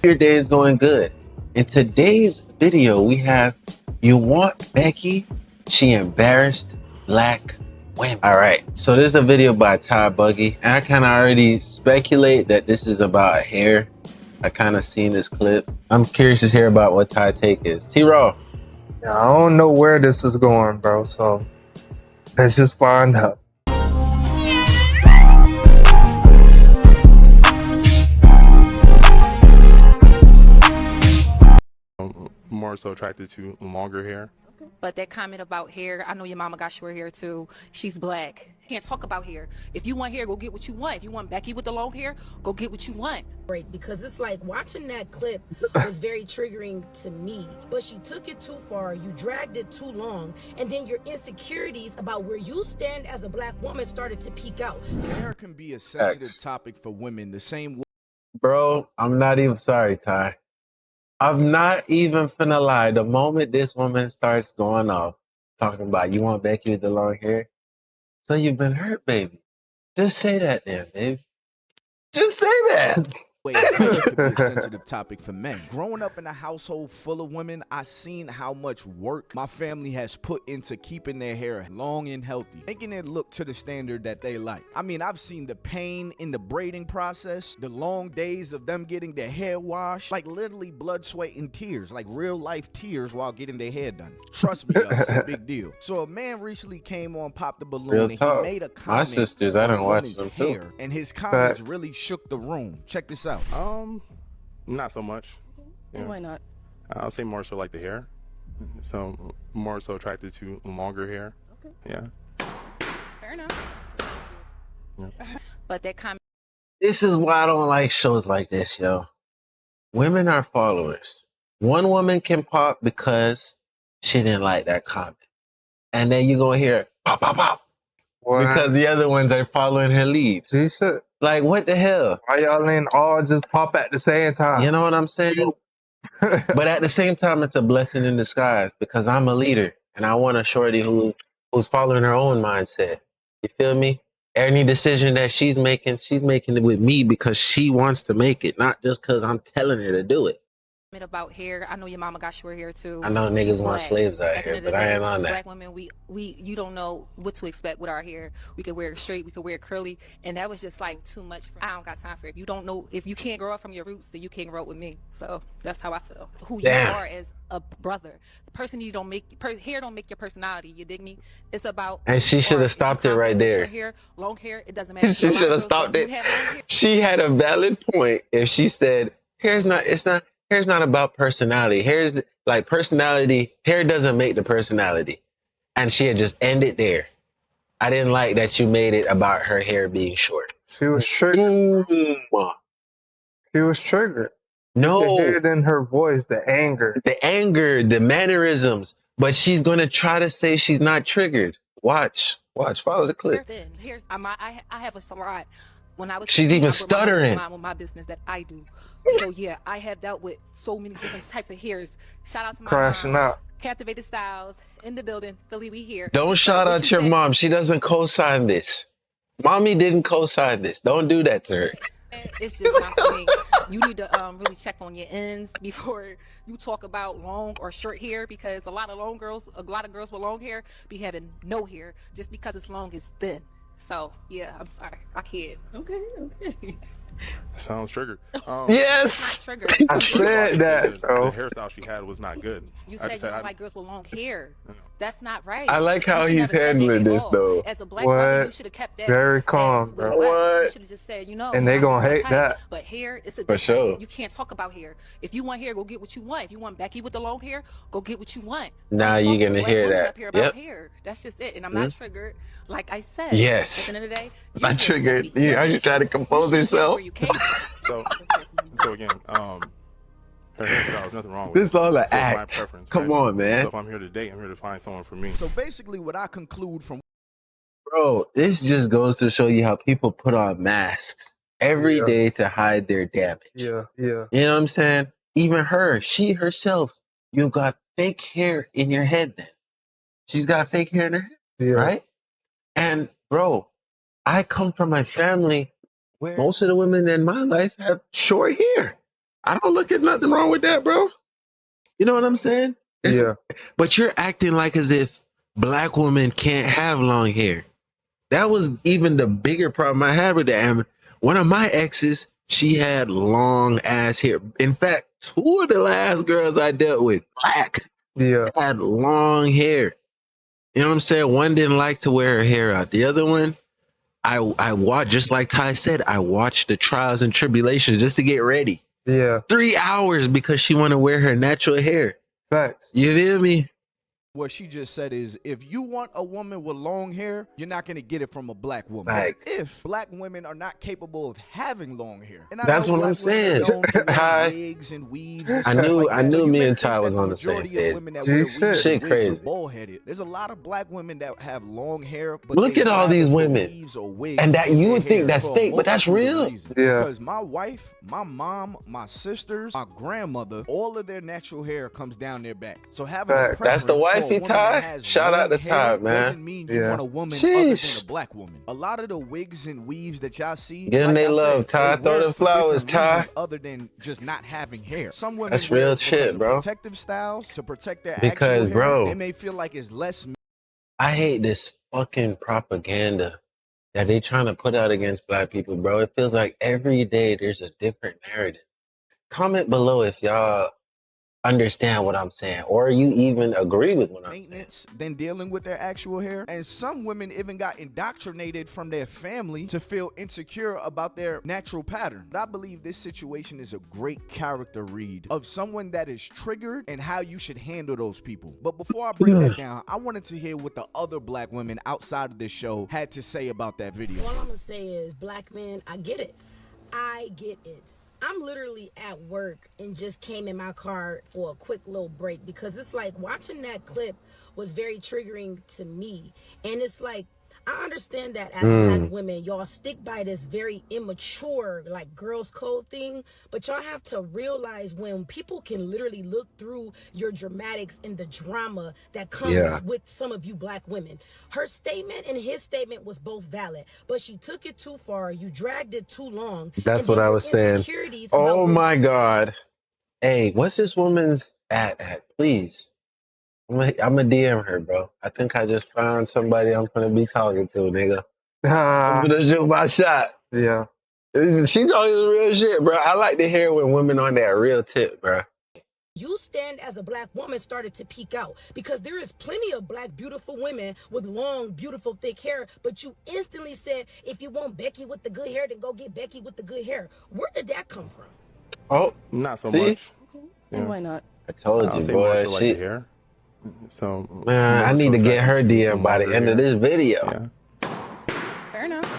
your day is going good. In today's video, we have You Want Becky? She Embarrassed Black Women. All right, so this is a video by Ty Buggy, and I kind of already speculate that this is about hair. I kind of seen this clip. I'm curious to hear about what Ty take is. T-Raw. Yeah, I don't know where this is going, bro, so let's just find out. More so attracted to longer hair. But that comment about hair, I know your mama got short hair too. She's black. Can't talk about hair. If you want hair, go get what you want. If you want Becky with the long hair, go get what you want. Break, because it's like watching that clip was very triggering to me, but she took it too far. You dragged it too long, and then your insecurities about where you stand as a black woman started to peek out. Hair can be a sensitive topic for women the same way. Bro, I'm not even sorry, Ty. I'm not even finna lie. The moment this woman starts going off, talking about you want Becky with the long hair, so you've been hurt, baby. Just say that then, babe. Just say that. It could be a sensitive topic for men. Growing up in a household full of women, I've seen how much work my family has put into keeping their hair long and healthy, making it look to the standard that they like. I mean, I've seen the pain in the braiding process, the long days of them getting their hair washed, like literally blood, sweat, and tears, like real life tears while getting their hair done. Trust me, y'all, it's a big deal. So a man recently came on Pop the Balloon Real and talk. he made a comment. My sisters, I don't watch woman's them too. hair, and his comments Facts. really shook the room. Check this out. Not so much. Yeah. Why not? I'll say more so like the hair. So more so attracted to longer hair. Okay. Yeah. Fair enough. Yeah. But that comment. This is why I don't like shows like this, yo. Women are followers. One woman can pop because she didn't like that comment. And then you gonna hear pop, pop, pop. Because the other ones are following her lead. G-shit. Like, what the hell? Why y'all ain't all just pop at the same time? You know what I'm saying? But at the same time, it's a blessing in disguise because I'm a leader and I want a shorty who's following her own mindset. You feel me? Any decision that she's making it with me because she wants to make it, not just because I'm telling her to do it. About hair, I know your mama got short hair too. I know She's niggas want black. slaves out At the here, end of but the I day, ain't on that. Black women, we you don't know what to expect with our hair. We could wear it straight, we could wear it curly, and that was just like too much. I don't got time for it. You don't know, if you can't grow up from your roots, then you can't grow up with me. So that's how I feel. Who Damn. you are as a brother, the person you don't make hair don't make your personality. You dig me? It's about. And she should have stopped it right there. Short hair, long hair, it doesn't matter. She should have stopped it. She had a valid point if she said, hair's not about personality. Hair's like personality. Hair doesn't make the personality. And she had just ended there. I didn't like that you made it about her hair being short. She was triggered. She was triggered. No. You could hear it in her voice, the anger. The anger, the mannerisms. But she's going to try to say she's not triggered. Watch, follow the clip. I have a salon. When I was She's even stuttering. With my business that I do. So yeah, I have dealt with so many different type of hairs. Shout out to my Crashing mom. out. Captivated Styles in the building. Philly, we here. Don't shout out your mom. She doesn't co-sign this. Mommy didn't co-sign this. Don't do that to her. It's just not for me. You need to really check on your ends before you talk about long or short hair, because a lot of girls with long hair be having no hair just because it's long, it's thin. So yeah, I'm sorry, I can't. Okay. Sounds triggered. Yes. Triggered. I said that, bro. The hairstyle she had was not good. You said you don't like girls with long hair. That's not right. I like how he's handling this though. As a black brother, you should have kept that very calm, bro. What? You should have just said, and they gonna hate that. But hair, it's a for sure. You can't talk about hair. If you want hair, go get what you want. If you want Becky with the long hair, go get what you want. Now you're gonna hear that. Up here about hair. That's just it. And I'm not triggered. Like I said. Yes. At the end of the day, not triggered. Are you trying to compose herself? So again, her hairstyle, there's nothing wrong with this is all an so act. my preference, Come right? on, man. So if I'm here to date, I'm here to find someone for me. So basically what I conclude from... Bro, this just goes to show you how people put on masks every day to hide their damage. Yeah. You know what I'm saying? Even her, she herself, you got fake hair in your head then. She's got fake hair in her head, right? And bro, I come from a family where most of the women in my life have short hair. I don't look at nothing wrong with that, bro. You know what I'm saying? Yeah. But you're acting like as if black women can't have long hair. That was even the bigger problem I had with that. And one of my exes, she had long ass hair. In fact, 2 of the last girls I dealt with, black, Yeah. had long hair. You know what I'm saying? One didn't like to wear her hair out. The other one, I watched, just like Ty said, I watched the trials and tribulations just to get ready. Yeah. 3 hours because she want to wear her natural hair. Facts. You feel me? What she just said is, if you want a woman with long hair, you're not going to get it from a black woman. Right. If black women are not capable of having long hair. And That's what I'm saying. Ty, wigs and weaves I knew me and Ty was on the same page. Shit crazy. Bald-headed. There's a lot of black women that have long hair. But look at all these women. And that you would think that's fake, but that's real. Yeah. Because my wife, my mom, my sisters, my grandmother, all of their natural hair comes down their back. So having a that's the wifey Ty. Shout out to Ty, man. Doesn't mean you want a woman other than a black woman. A lot of the wigs and weaves that y'all see, give them they love, Ty. Throw the flowers, Ty. Other than just not having hair. Some women that's real shit, bro. Protective styles to protect their because, actual bro, hair. They may feel like it's less. I hate this fucking propaganda that they trying to put out against black people, bro. It feels like every day there's a different narrative. Comment below if y'all understand what I'm saying, or you even agree with what I'm saying. Than dealing with their actual hair. And some women even got indoctrinated from their family to feel insecure about their natural pattern. But I believe this situation is a great character read of someone that is triggered and how you should handle those people. But before I break that down, I wanted to hear what the other black women outside of this show had to say about that video. All I'm gonna say is, black men, I get it. I get it. I'm literally at work and just came in my car for a quick little break because it's like watching that clip was very triggering to me. And it's like, I understand that as black women, y'all stick by this very immature, like girls code thing, but y'all have to realize when people can literally look through your dramatics and the drama that comes with some of you black women. Her statement and his statement was both valid, but she took it too far. You dragged it too long. That's what I was saying. Oh my God. Hey, what's this woman's at? Please. I'm gonna DM her, bro. I think I just found somebody I'm gonna be talking to, nigga. I'm gonna shoot my shot. Yeah. She told you the real shit, bro. I like to hear when women on that real tip, bro. You stand as a black woman started to peak out because there is plenty of black beautiful women with long, beautiful, thick hair, but you instantly said, if you want Becky with the good hair, then go get Becky with the good hair. Where did that come from? Oh, not so see? much. Yeah. Why not? I told you, boy. So like the hair. So man, I need to get her DM by the end of this video. Yeah. Fair enough.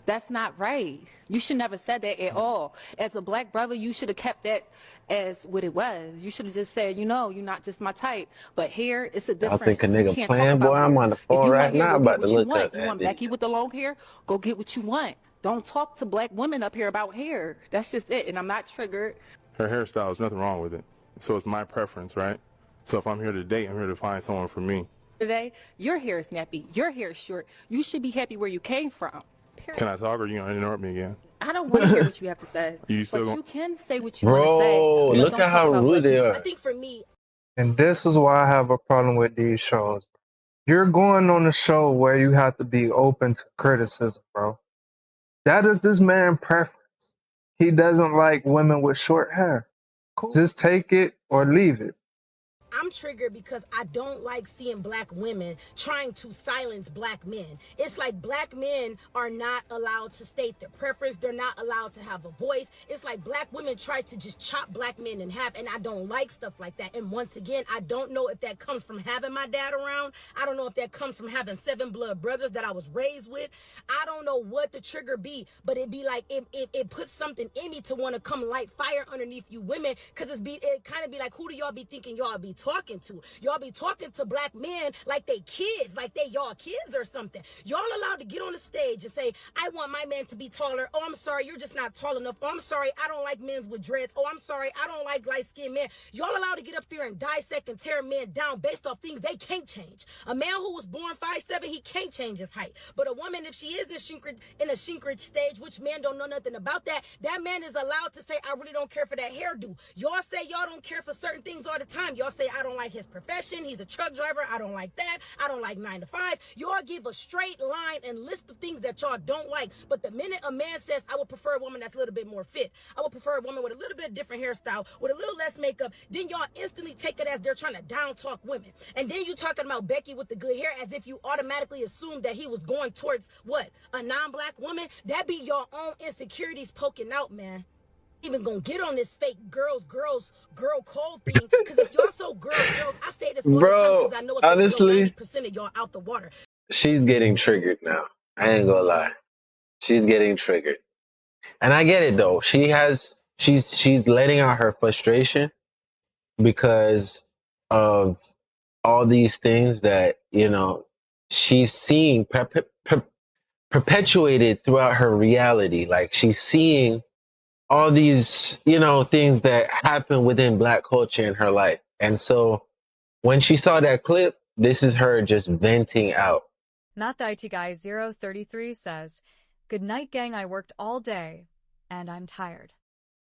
That's not right. You should never said that at all. As a black brother, you should have kept that as what it was. You should have just said, you know, you're not just my type. But here, it's a different. I think a nigga playing, boy. I'm on the phone right now about to look up. You want Becky with the long hair? Go get what you want. Don't talk to black women up here about hair. That's just it. And I'm not triggered. Her hairstyle, there's nothing wrong with it. So it's my preference, right? So if I'm here to date, I'm here to find someone for me. Today, your hair is nappy. Your hair is short. You should be happy where you came from. Period. Can I talk or you gonna interrupt me again? I don't want to hear what you have to say. You can say what you want to say. Bro, look at how rude they are. I think for me, and this is why I have a problem with these shows. You're going on a show where you have to be open to criticism, bro. That is this man's preference. He doesn't like women with short hair. Cool. Just take it or leave it. I'm triggered because I don't like seeing black women trying to silence black men. It's like black men are not allowed to state their preference. They're not allowed to have a voice. It's like black women try to just chop black men in half, and I don't like stuff like that. And once again, I don't know if that comes from having my dad around. I don't know if that comes from having 7 blood brothers that I was raised with. I don't know what the trigger be, but it be like it puts something in me to want to come light fire underneath you women, because it kind of be like, who do y'all be thinking y'all be talking to. Y'all be talking to black men like they kids, like they y'all kids or something. Y'all allowed to get on the stage and say, I want my man to be taller. Oh, I'm sorry, you're just not tall enough. Oh, I'm sorry, I don't like men with dreads. Oh, I'm sorry, I don't like light-skinned men. Y'all allowed to get up there and dissect and tear men down based off things they can't change. A man who was born 5'7", he can't change his height. But a woman, if she is in a shrinkage stage, which men don't know nothing about that, that man is allowed to say, I really don't care for that hairdo. Y'all say y'all don't care for certain things all the time. Y'all say, I don't like his profession. He's a truck driver. I don't like that. I don't like 9 to 5. Y'all give a straight line and list of things that y'all don't like. But the minute a man says, I would prefer a woman that's a little bit more fit, I would prefer a woman with a little bit different hairstyle, with a little less makeup, then y'all instantly take it as they're trying to down talk women. And then you talking about Becky with the good hair as if you automatically assumed that he was going towards what? A non-black woman? That be your own insecurities poking out, man. Even gonna get on this fake girl code thing, because if y'all so girls, I say this all the time because I know it's honestly, 90% of y'all out the water. She's getting triggered now. I ain't gonna lie. She's getting triggered. And I get it though. She's letting out her frustration because of all these things that, you know, she's seeing perpetuated throughout her reality. Like she's seeing all these, you know, things that happen within black culture in her life. And so when she saw that clip, this is her just venting out. Not the IT guy 033 says, good night, gang. I worked all day and I'm tired.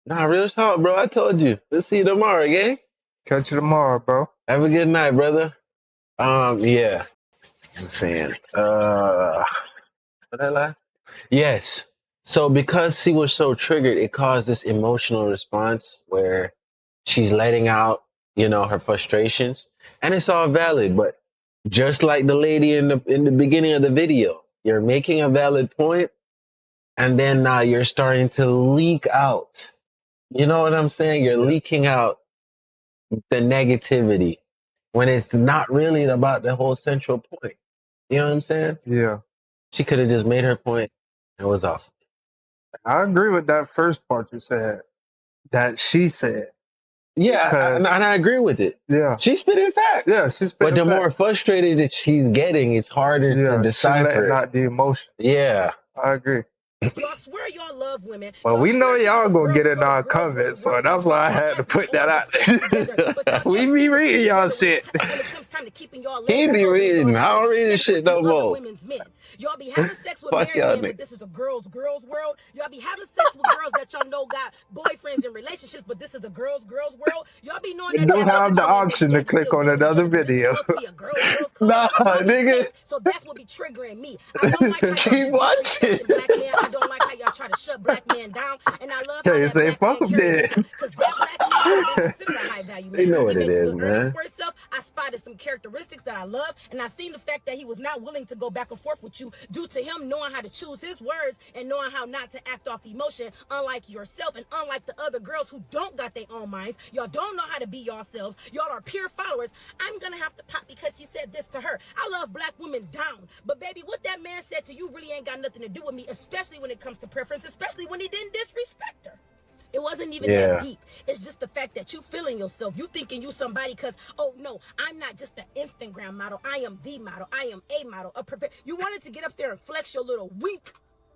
Nah, real talk, bro. I told you. Let's see you tomorrow, gang. Catch you tomorrow, bro. Have a good night, brother. Yeah. I'm saying, what I lie? Yes. So because she was so triggered, it caused this emotional response where she's letting out, you know, her frustrations, and it's all valid. But just like the lady in the beginning of the video, you're making a valid point, and then now you're starting to leak out. You know what I'm saying? You're leaking out the negativity when it's not really about the whole central point. You know what I'm saying? Yeah. She could have just made her point and was off. I agree with that first part you said, that she said. Yeah, and I agree with it. Yeah. She's spitting facts. Yeah, she's spitting But the facts. more frustrated that she's getting, it's harder to decipher. Not the emotion. Yeah. I agree. Y'all swear y'all love women. Well, we know y'all gonna get in our comments, so that's why I had to put that out there. We be reading y'all shit. He be reading. I don't read this shit no more. Y'all be having sex with Fuck married y'all men, but niggas. this is a girls world. Y'all be having sex with girls that y'all know got boyfriends and relationships, but this is a girls world. Y'all be knowing You that. do have the option to click on another video. Nah, nigga. So that's what be triggering me. I don't like how y'all Keep watching. black men. I don't like how y'all try to shut black men down, and I love how Okay, that say black fuck man them carries then. because that black man is considered a high value man. They know what He it makes is, good earnings man. for himself. I spotted some characteristics that I love, and I seen the fact that he was not willing to go back and forth with you due to him knowing how to choose his words and knowing how not to act off emotion, unlike yourself and unlike the other girls who don't got their own minds. Y'all don't know how to be yourselves. Y'all are pure followers. I'm gonna have to pop because he said this to her. I love black women down, but baby, what that man said to you really ain't got nothing to do with me, especially when it comes to preference, especially when he didn't disrespect her. It wasn't even that deep. It's just the fact that you feeling yourself. You thinking you somebody because, oh no, I'm not just an Instagram model. I am the model. I am a model. You wanted to get up there and flex your little weak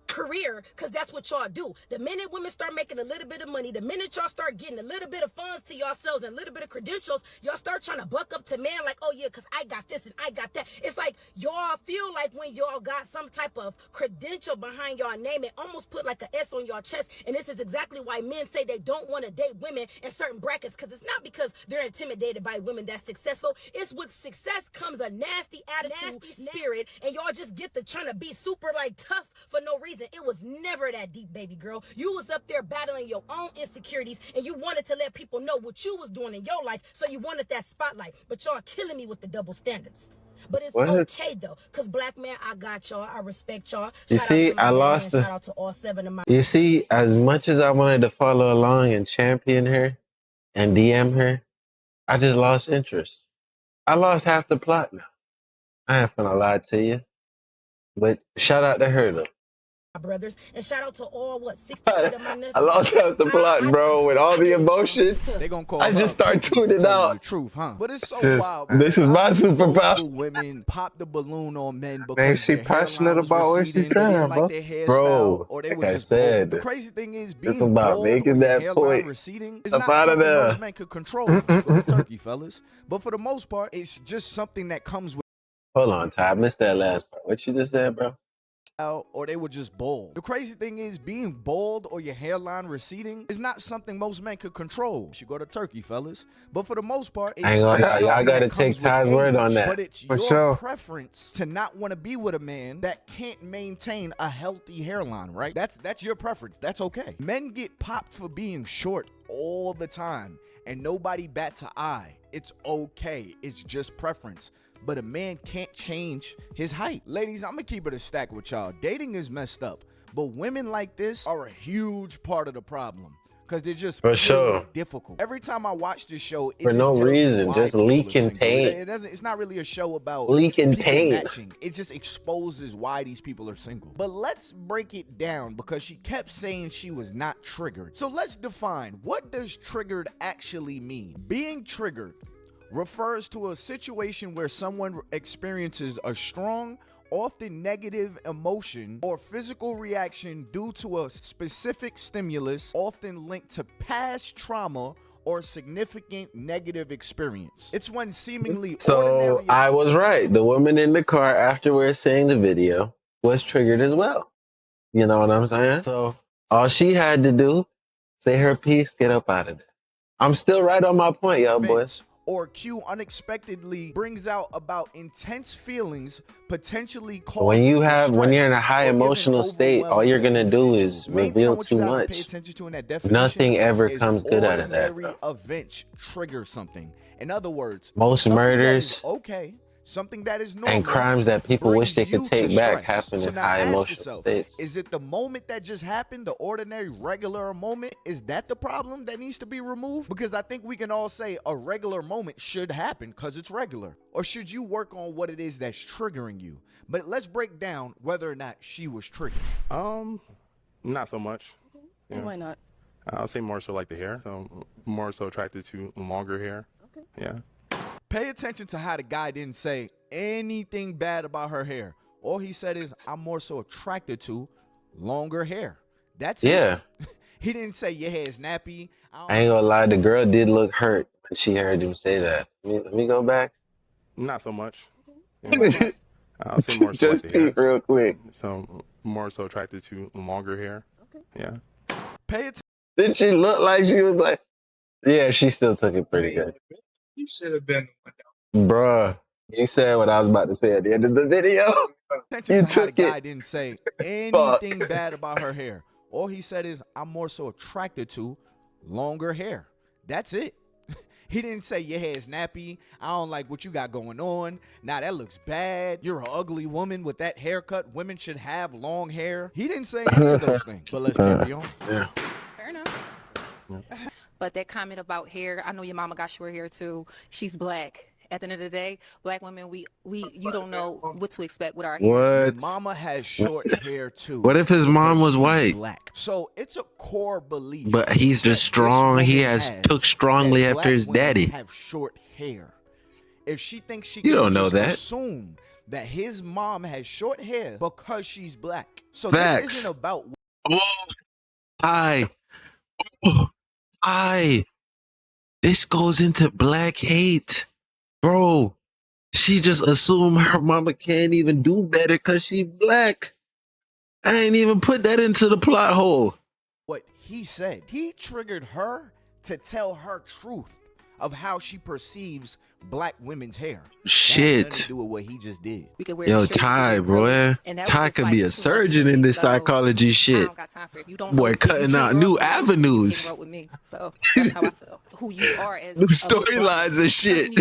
career because that's what y'all do. The minute women start making a little bit of money, the minute y'all start getting a little bit of funds to yourselves and a little bit of credentials, y'all start trying to buck up to man like, oh yeah, because I got this and I got that. It's like y'all feel like when y'all got some type of credential behind y'all name, it almost put like an S on y'all chest. And this is exactly why men say they don't want to date women in certain brackets, because it's not because they're intimidated by women that's successful. It's with success comes a nasty attitude, spirit, and y'all just get to trying to be super like tough for no reason. It was never that deep, baby girl. You was up there battling your own insecurities, and you wanted to let people know what you was doing in your life, so you wanted that spotlight. But y'all killing me with the double standards. But it's okay though, because black man, I got y'all. I respect y'all. You see, I lost shout out to all 7 of my. You see, as much as I wanted to follow along and champion her and DM her, I just lost interest. I lost half the plot now. I ain't finna lie to you. But shout out to her though. brothers. And shout out to all, 68 of my nephews. I lost out the plot, bro, with all the emotion. They gonna call I just start tuning out. The truth, huh? But it's so This- wild. This is my How superpower. women pop the balloon on men because Man, she their passionate hairline was about what receding, she's they didn't saying, like bro. their hairstyle, Bro, or they like were I just said, bold. The crazy thing is, being it's about bald making or your that hairline point. receding is Up not outta something there. most men could control. Go turkey, fellas. But for the most part, it's just something that comes with. Hold on, Ty. I missed that last part. What you just said, bro? Or they were just bald. The crazy thing is, being bald or your hairline receding is not something most men could control. You should go to turkey, fellas. But for the most part, it's I ain't gonna lie, y'all something gotta that take comes with Ty's word age, on that. But it's For your sure. preference to not want to be with a man that can't maintain a healthy hairline, right? That's your preference. That's okay. Men get popped for being short all the time, and nobody bats an eye. It's okay. It's just preference. But a man can't change his height. Ladies, I'm gonna keep it a stack with y'all. Dating is messed up, but women like this are a huge part of the problem because they're just For really sure. difficult. Every time I watch this show, it For just no tells me reason, why just people are leaking single. paint. It's not really a show about Leaking people paint. matching. It just exposes why these people are single. But let's break it down because she kept saying she was not triggered. So let's define, what does triggered actually mean? Being triggered refers to a situation where someone experiences a strong, often negative emotion or physical reaction due to a specific stimulus, often linked to past trauma or significant negative experience. It's when seemingly So ordinary. I was right. The woman in the car afterwards seeing the video was triggered as well. You know what I'm saying? So all she had to do, say her piece, get up out of there. I'm still right on my point, y'all boys. Or Q unexpectedly brings out about intense feelings, potentially causing When you're in a distress high or even emotional state, all you're gonna do overwhelming is Main thing I reveal want you too guys to pay much. attention to in that definition Nothing ever is comes good out of that, ordinary bro. events trigger something. In other words, Most something that murders is okay, something that is normal, and crimes that people wish they bring could you take to back stress. happen So in now high ask emotional yourself, states. is it the moment that just happened, the ordinary, regular moment? Is that the problem that needs to be removed? Because I think we can all say a regular moment should happen because it's regular. Or should you work on what it is that's triggering you? But let's break down whether or not she was triggered. Not so much. Yeah. Why not? I'll say more so like the hair. So more so attracted to longer hair. Okay. Yeah. Pay attention to how the guy didn't say anything bad about her hair. All he said is, I'm more so attracted to longer hair. That's Yeah. it. He didn't say your hair is nappy. I ain't gonna lie, the girl did look hurt when she heard him say that. Let me go back. Not so much. Yeah. I'll say more so Just like the hair. peek real quick. So more so attracted to longer hair. Okay. Yeah. Pay attention. Did she look like she was like, yeah, she still took it pretty good. You should have been. Bruh, you said what I was about to say at the end of the video. Attention You to how the took guy it. didn't say anything bad about her hair. All he said is, I'm more so attracted to longer hair. That's it. He didn't say your hair is nappy. I don't like what you got going on. Nah, that looks bad. You're an ugly woman with that haircut. Women should have long hair. He didn't say any of those things. But let's carry on. Yeah. Fair enough. But that comment about hair, I know your mama got short hair too. She's black. At the end of the day, black women, you don't know what to expect with our hair. What? Mama has short hair too. What if his mom was She's white? black. So it's a core belief. But he's just that strong. this He woman has has took strongly that after black his women daddy. Have short hair. If she thinks she You can don't know just that. assume that his mom has short hair because she's black. So Facts. this isn't about This goes into black hate. Bro, she just assumed her mama can't even do better because she black. I ain't even put that into the plot hole. what he said. He triggered her to tell her truth of how she perceives black women's hair. That has nothing to Shit. do with what he just did. We could wear Yo, straight Ty, hair, bro. and that was Ty just, could like, be a too much surgeon for in me, this so psychology I shit. don't got time for it. If you don't Boy, know, cutting out new avenues. You can't grow with me. So that's how I feel. Who you are as New a storylines and shit.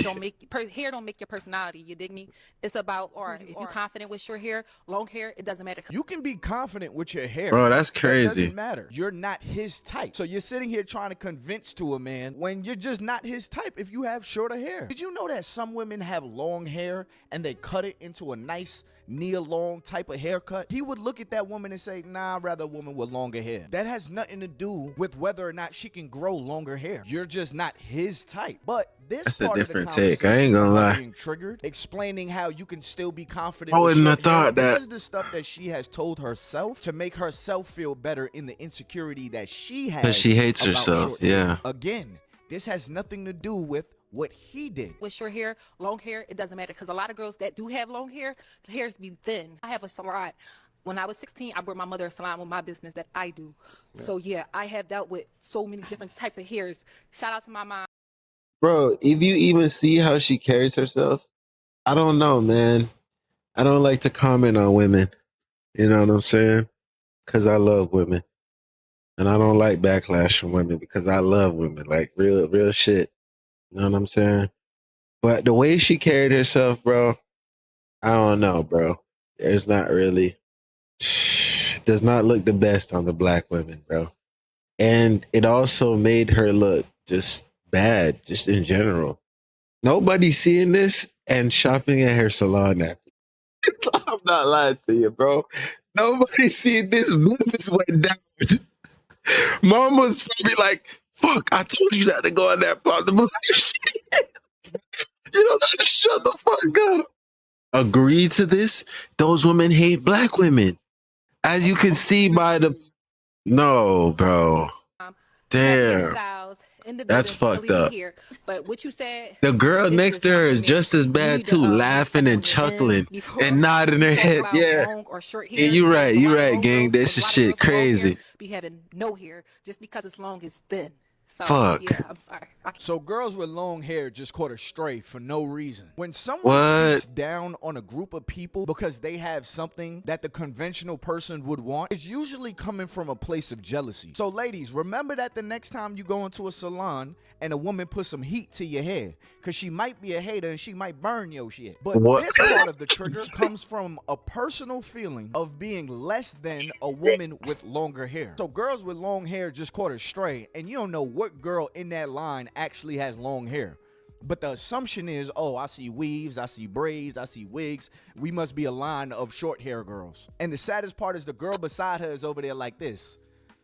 Hair don't make your personality. You dig me? It's about, or if you're confident with short hair, long hair, it doesn't matter. You can be confident with your hair. Bro, that's That crazy. doesn't matter. You're not his type. So you're sitting here trying to convince to a man when you're just not his type if you have shorter hair. Did you know that some women have long hair and they cut it into a nice knee-long type of haircut, he would look at that woman and say, nah, I'd rather a woman with longer hair. That has nothing to do with whether or not she can grow longer hair. You're just not his type. But this That's a part different of the take. I ain't gonna lie. being triggered, explaining how you can still be confident. I wouldn't have thought that. This is the stuff that she has told herself to make herself feel better in the insecurity that she has. Because she hates about herself. short hair. Yeah. Again, this has nothing to do with what he did. With short hair, long hair, it doesn't matter, because a lot of girls that do have long hair, the hairs be thin. I have a salon. When I was 16, I brought my mother a salon with my business that I do. So yeah, I have dealt with so many different type of hairs. Shout out to my mom. Bro, if you even see how she carries herself, I don't know, man. I don't like to comment on women. You know what I'm saying? Because I love women. And I don't like backlash from women because I love women. Like real shit. You know what I'm saying? But the way she carried herself, bro, I don't know, bro. There's not really, does not look the best on the black women, bro. And it also made her look just bad, just in general. Nobody's seeing this and shopping at her salon now. I'm not lying to you, bro. Nobody's seeing this. Business went down. Mom was probably like, fuck, I told you not to go on that part of the shit. You don't have to shut the fuck up. Agree to this? Those women hate black women. As you can see by the... No, bro. Damn. That's fucked up. Here. But what you said, the girl next to her is just as bad too, laughing and chuckling and nodding her head. Yeah. Yeah, you're right, gang. This is shit crazy. Be having no hair just because it's long is thin. So, fuck. Yeah, I'm sorry. So girls with long hair just caught a stray for no reason. When someone speaks down on a group of people because they have something that the conventional person would want, it's usually coming from a place of jealousy. So ladies, remember that the next time you go into a salon and a woman puts some heat to your hair, because she might be a hater and she might burn your shit. But this part of the trigger comes from a personal feeling of being less than a woman with longer hair. So girls with long hair just caught a stray, and you don't know what girl in that line actually has long hair. But the assumption is, oh, I see weaves, I see braids, I see wigs. We must be a line of short hair girls. And the saddest part is the girl beside her is over there like this.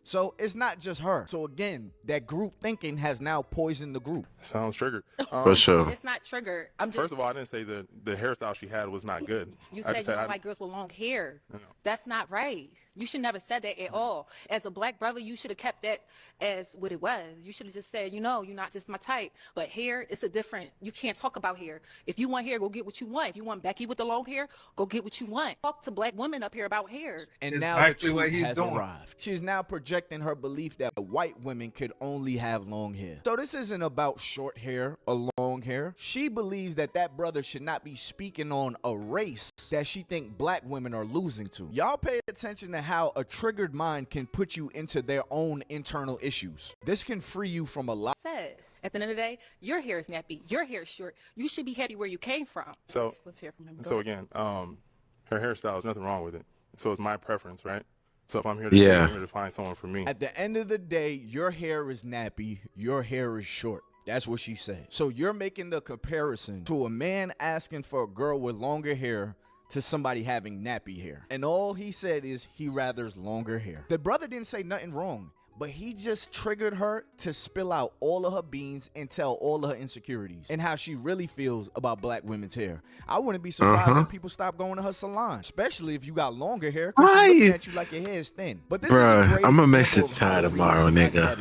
So it's not just her. So again, that group thinking has now poisoned the group. Sounds triggered. For sure. It's not triggered. First of all, I didn't say the hairstyle she had was not good. You said you don't like girls with long hair. No. That's not right. You should never said that at all. As a black brother, you should have kept that as what it was. You should have just said, you know, you're not just my type. But hair, it's a different, you can't talk about hair. If you want hair, go get what you want. If you want Becky with the long hair, go get what you want. Talk to black women up here about hair. And now the truth has arrived. She's now projecting her belief that white women could only have long hair. So this isn't about short hair or long hair. She believes that that brother should not be speaking on a race that she think black women are losing to. Y'all pay attention to how a triggered mind can put you into their own internal issues. This can free you from a lot. At the end of the day, your hair is nappy, your hair is short. You should be happy where you came from. So let's hear from him. So again, her hairstyle, there's nothing wrong with it. So it's my preference, right? So if I'm here to, I'm here to find someone for me. At the end of the day, your hair is nappy, your hair is short. That's what she said. So you're making the comparison to a man asking for a girl with longer hair to somebody having nappy hair. And all he said is he rathers longer hair. The brother didn't say nothing wrong, but he just triggered her to spill out all of her beans and tell all of her insecurities and how she really feels about black women's hair. I wouldn't be surprised if people stop going to her salon, especially if you got longer hair, because she's looking at you like your hair is thin. But this Bruh, I'm gonna message Ty tomorrow, nigga.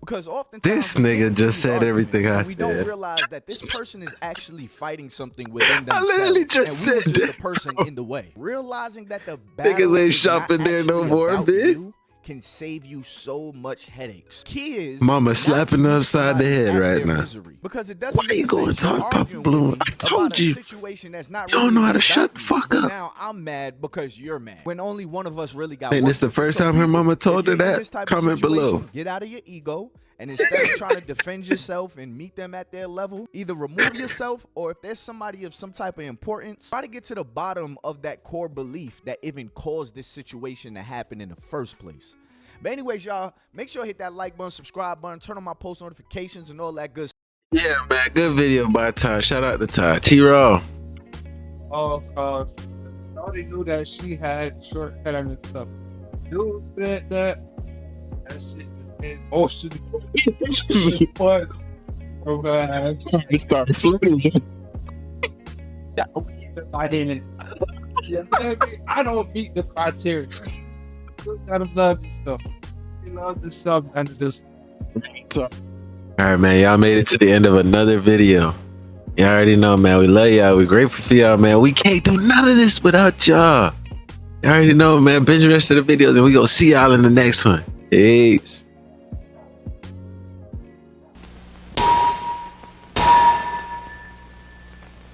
Because this nigga just said everything I we said. don't realize that this person is actually fighting something within themselves. I literally just and we said were just this. the person in the way. Realizing that the niggas ain't shopping there no more, bitch. Can save you so much headaches. Key is Mama slapping her upside the head right now. Because it doesn't. Why you going to talk Papa Blue? I told you. You don't know how to shut the fuck up. Now I'm mad because you're mad. When only one of us really got. And this the first time her mama told her that? Comment below. Get out of your ego. And instead of trying to defend yourself and meet them at their level, either remove yourself, or if there's somebody of some type of importance, try to get to the bottom of that core belief that even caused this situation to happen in the first place. But anyways, y'all, make sure to hit that like button, subscribe button, turn on my post notifications and all that good stuff. Yeah, man, good video by Ty. Shout out to Ty. T-Raw. Oh, already knew that she had short hair and stuff. Dude said that shit is emotional. But It started floating. I didn't. I don't meet the criteria. You gotta love yourself. You love yourself and just. All right, man. Y'all made it to the end of another video. Y'all already know, man. We love y'all. We're grateful for y'all, man. We can't do none of this without y'all. Y'all already know, man. Binge the rest of the videos, and we gonna see y'all in the next one. Peace.